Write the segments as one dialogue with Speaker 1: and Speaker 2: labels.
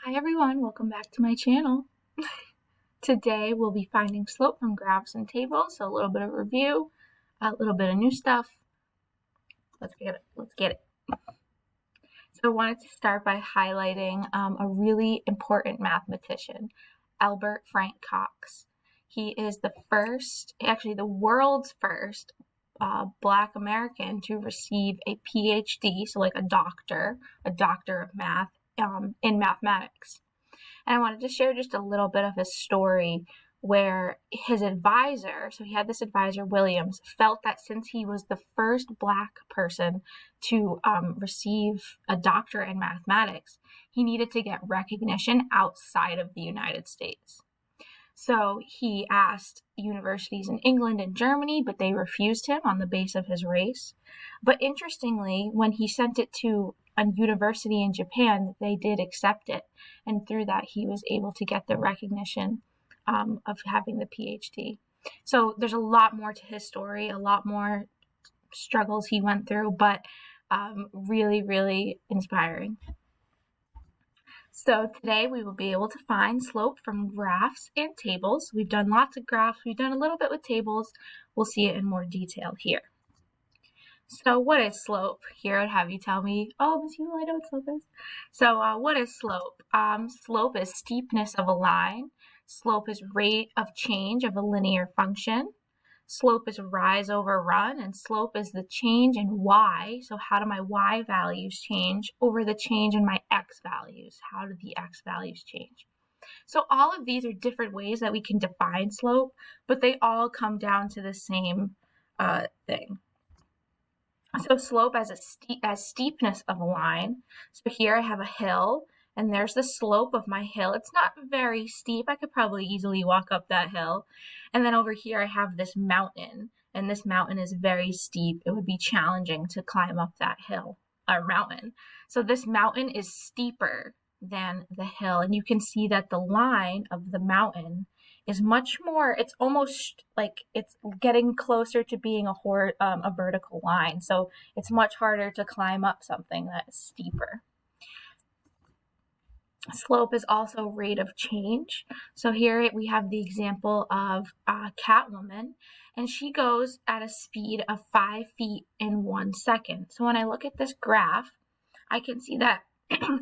Speaker 1: Hi everyone, welcome back to my channel. Today we'll be finding slope from graphs and tables, so a little bit of review, a little bit of new stuff. Let's get it. So I wanted to start by highlighting a really important mathematician, Albert Frank Cox. He is the first, actually the world's first Black American to receive a PhD, so like a doctor of math in mathematics. And I wanted to share just a little bit of his story where his advisor, so he had this advisor, Williams, felt that since he was the first Black person to receive a doctorate in mathematics, he needed to get recognition outside of the United States. So he asked universities in England and Germany, but they refused him on the basis of his race. But interestingly, when he sent it to a university in Japan, they did accept it. And through that, he was able to get the recognition of having the PhD. So there's a lot more to his story, a lot more struggles he went through, but really, really inspiring. So today we will be able to find slope from graphs and tables. We've done lots of graphs. We've done a little bit with tables. We'll see it in more detail here. So what is slope? Here I'd have you tell me, oh, Ms. Yule, I know what slope is. So what is slope? Slope is steepness of a line. Slope is rate of change of a linear function. Slope is rise over run, and slope is the change in y. So how do my y values change over the change in my x values? How do the x values change? So all of these are different ways that we can define slope, but they all come down to the same thing. So slope as steepness of a line. So here I have a hill, and there's the slope of my hill. It's not very steep. I could probably easily walk up that hill. And then over here I have this mountain, and this mountain is very steep. It would be challenging to climb up that hill or mountain. So this mountain is steeper than the hill, and you can see that the line of the mountain is much more, it's almost like it's getting closer to being a vertical line. So it's much harder to climb up something that is steeper. Slope is also rate of change. So here we have the example of Catwoman, and she goes at a speed of 5 feet in 1 second. So when I look at this graph, I can see that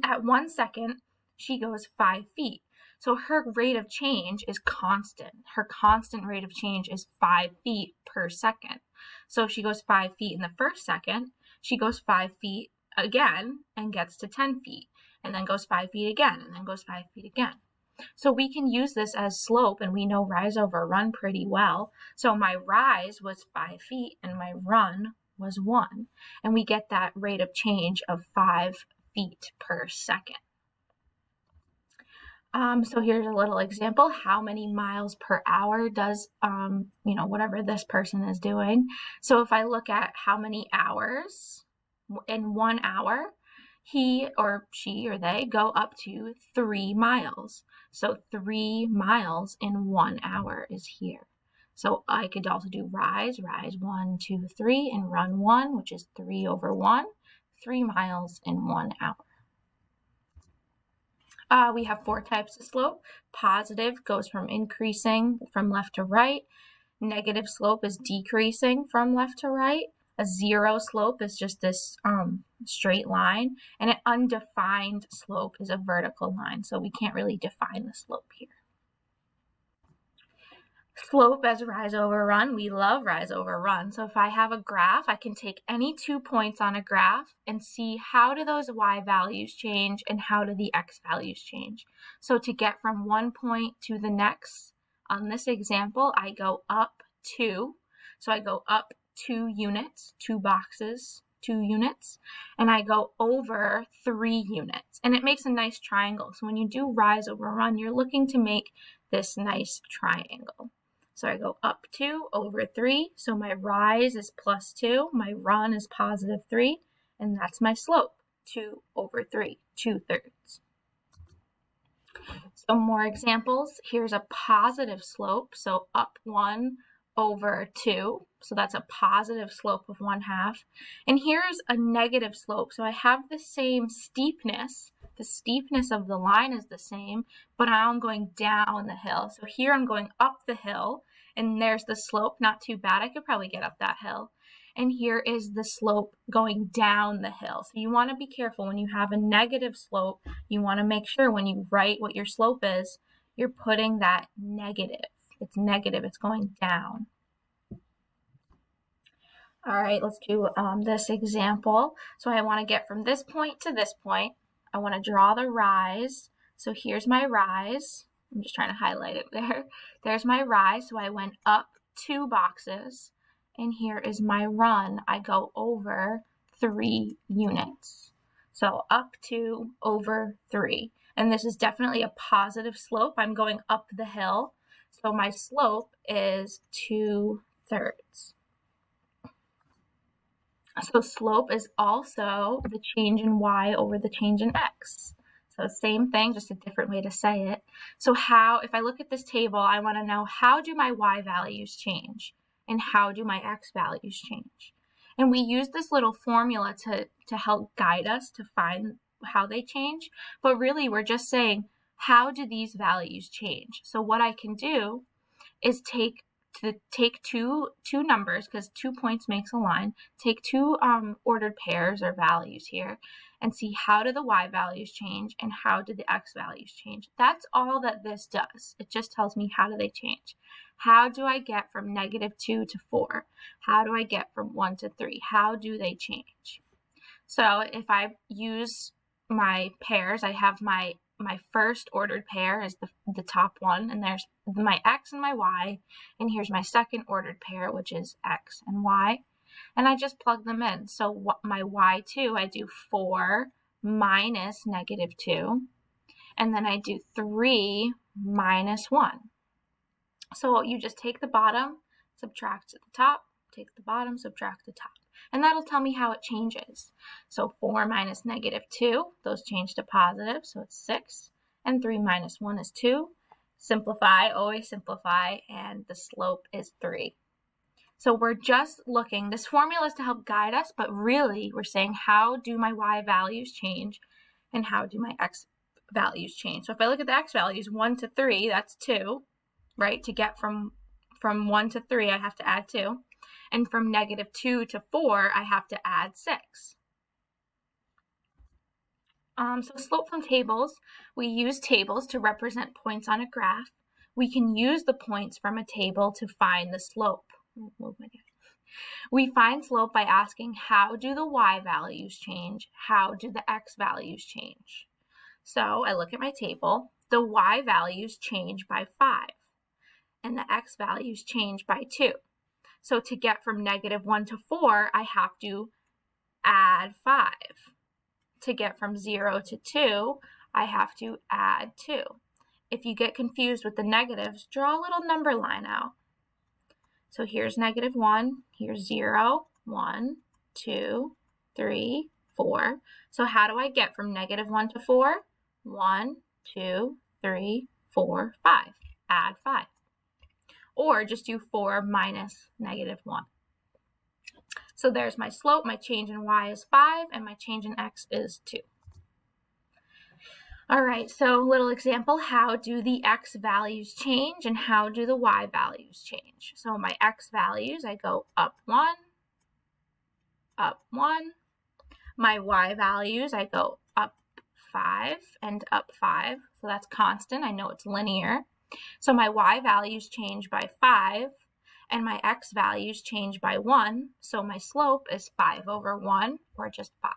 Speaker 1: at 1 second, she goes 5 feet. So her rate of change is constant. Her constant rate of change is 5 feet per second. So if she goes 5 feet in the first second, she goes 5 feet again and gets to 10 feet, and then goes 5 feet again, and then goes 5 feet again. So we can use this as slope, and we know rise over run pretty well. So my rise was 5 feet, and my run was 1. And we get that rate of change of 5 feet per second. So here's a little example. How many miles per hour does, whatever this person is doing? So if I look at how many hours in 1 hour, he or she or they go up to 3 miles. So 3 miles in 1 hour is here. So I could also do rise 1, 2, 3, and run 1, which is 3 over 1, 3 miles in 1 hour. We have 4 types of slope. Positive goes from increasing from left to right. Negative slope is decreasing from left to right. A zero slope is just this straight line. And an undefined slope is a vertical line. So we can't really define the slope here. Slope as rise over run. We love rise over run. So if I have a graph, I can take any 2 points on a graph and see how do those y values change and how do the x values change. So to get from 1 point to the next, on this example, I go up 2. So I go up 2 units, 2 boxes, 2 units, and I go over 3 units. And it makes a nice triangle. So when you do rise over run, you're looking to make this nice triangle. So I go up 2 over 3. So my rise is plus 2. My run is positive 3. And that's my slope, 2 over 3, 2/3. Some more examples. Here's a positive slope. So up 1 over 2. So that's a positive slope of 1/2. And here's a negative slope. So I have the same steepness The steepness of the line is the same, but now I'm going down the hill. So here I'm going up the hill, and there's the slope. Not too bad. I could probably get up that hill. And here is the slope going down the hill. So you want to be careful when you have a negative slope. You want to make sure when you write what your slope is, you're putting that negative. It's negative. It's going down. All right, let's do this example. So I want to get from this point to this point. I want to draw the rise. So here's my rise. I'm just trying to highlight it there. There's my rise. So I went up 2 boxes. And here is my run. I go over 3 units. So up 2 over 3. And this is definitely a positive slope. I'm going up the hill. So my slope is 2/3. So slope is also the change in y over the change in x. So same thing, just a different way to say it. So if I look at this table, I want to know, how do my y values change? And how do my x values change? And we use this little formula to help guide us to find how they change. But really, we're just saying, how do these values change? So what I can do is take two numbers, because 2 points makes a line, take 2 ordered pairs or values here, and see how do the y values change and how do the x values change. That's all that this does. It just tells me how do they change. How do I get from -2 to 4? How do I get from 1 to 3? How do they change? So if I use my pairs, I have my first ordered pair is the top one, and there's my x and my y, and here's my second ordered pair, which is x and y, and I just plug them in. So my y2, I do 4 minus -2, and then I do 3 minus 1. So you just take the bottom, subtract the top, take the bottom, subtract the top. And that'll tell me how it changes. So 4 minus -2, those change to positive, so it's 6. And 3 minus 1 is 2. Simplify, always simplify, and the slope is 3. So we're just looking, this formula is to help guide us, but really we're saying, how do my y values change and how do my x values change? So if I look at the x values, 1 to 3, that's 2, right? To get from 1 to 3, I have to add 2. And from -2 to 4, I have to add 6. So slope from tables, we use tables to represent points on a graph. We can use the points from a table to find the slope. We find slope by asking, how do the y values change? How do the x values change? So I look at my table. The y values change by 5, and the x values change by 2. So to get from -1 to 4, I have to add 5. To get from 0 to 2, I have to add 2. If you get confused with the negatives, draw a little number line out. So here's -1, here's 0, 1, 2, 3, 4. So how do I get from -1 to 4? 1, 2, 3, 4, 5. Add 5. Or just do 4 minus -1. So there's my slope. My change in y is 5, and my change in x is 2. All right, so little example, how do the x values change and how do the y values change? So my x values, I go up 1, up 1. My y values, I go up 5 and up 5. So that's constant. I know it's linear. So my y values change by 5, and my x values change by 1. So my slope is 5 over 1, or just 5.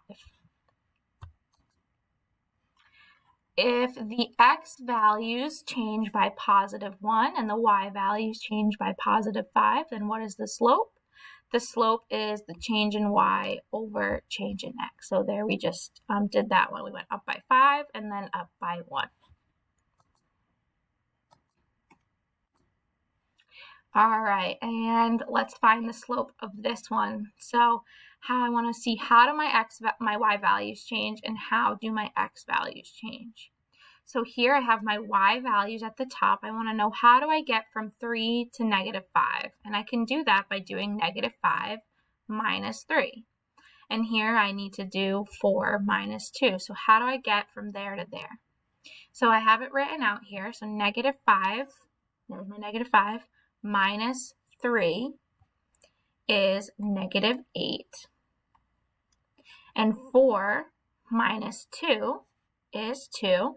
Speaker 1: If the x values change by +1 and the y values change by +5, then what is the slope? The slope is the change in y over change in x. So there we just did that one. We went up by 5 and then up by 1. All right, and let's find the slope of this one. So how I want to see, how do my y values change and how do my x values change? So here I have my y values at the top. I want to know, how do I get from 3 to -5? And I can do that by doing -5 minus 3. And here I need to do 4 minus 2. So how do I get from there to there? So I have it written out here. So negative 5, there's my negative 5, minus 3 is negative 8. And 4 minus 2 is 2.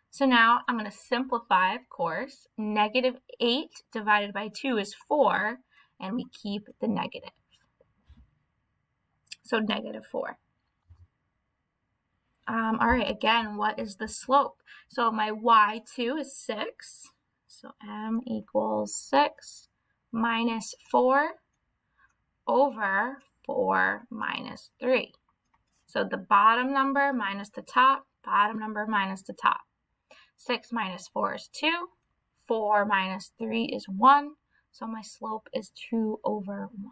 Speaker 1: So now I'm going to simplify, of course. Negative 8 divided by 2 is 4, and we keep the negative. So negative 4. All right, again, what is the slope? So my y2 is 6. So m equals 6 minus 4 over 4 minus 3. So the bottom number minus the top, bottom number minus the top. 6 minus 4 is 2. 4 minus 3 is 1. So my slope is 2 over 1.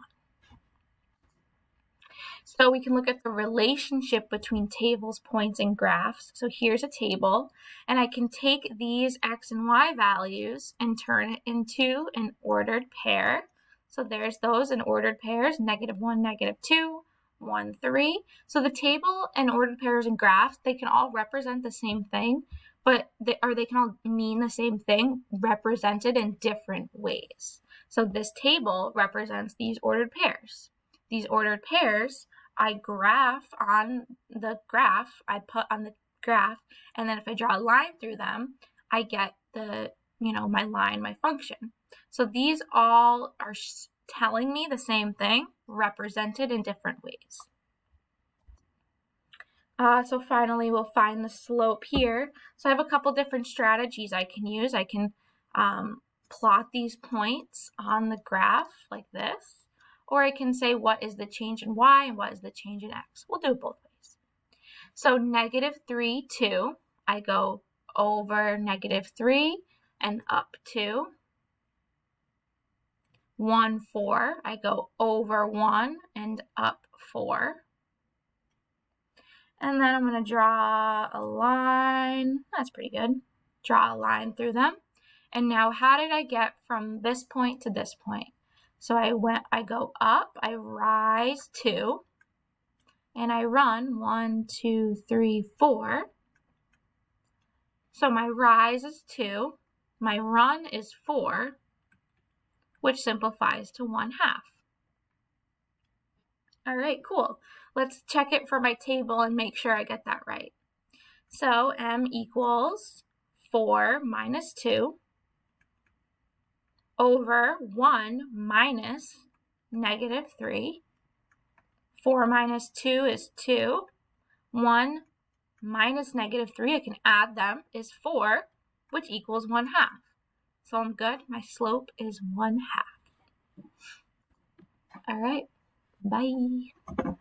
Speaker 1: So we can look at the relationship between tables, points, and graphs. So here's a table, and I can take these x and y values and turn it into an ordered pair. So there's those in ordered pairs, negative 1, negative 2, 1, 3. So the table and ordered pairs and graphs, they can all represent the same thing, but they can all mean the same thing represented in different ways. So this table represents these ordered pairs. These ordered pairs, I graph on the graph, I put on the graph, and then if I draw a line through them, I get the, my line, my function. So these all are telling me the same thing, represented in different ways. So finally, we'll find the slope here. So I have a couple different strategies I can use. I can plot these points on the graph like this. Or I can say what is the change in y and what is the change in x. We'll do it both ways. So negative 3, 2, I go over negative 3 and up 2. 1, 4, I go over 1 and up 4. And then I'm going to draw a line. That's pretty good. Draw a line through them. And now how did I get from this point to this point? So I go up, I rise 2, and I run 1, 2, 3, 4. So my rise is 2, my run is 4, which simplifies to 1/2. All right, cool. Let's check it for my table and make sure I get that right. So m equals 4 minus 2 over 1 minus negative 3. 4 minus 2 is 2. 1 minus negative 3, I can add them, is 4, which equals 1/2. So I'm good. My slope is 1/2. All right, bye.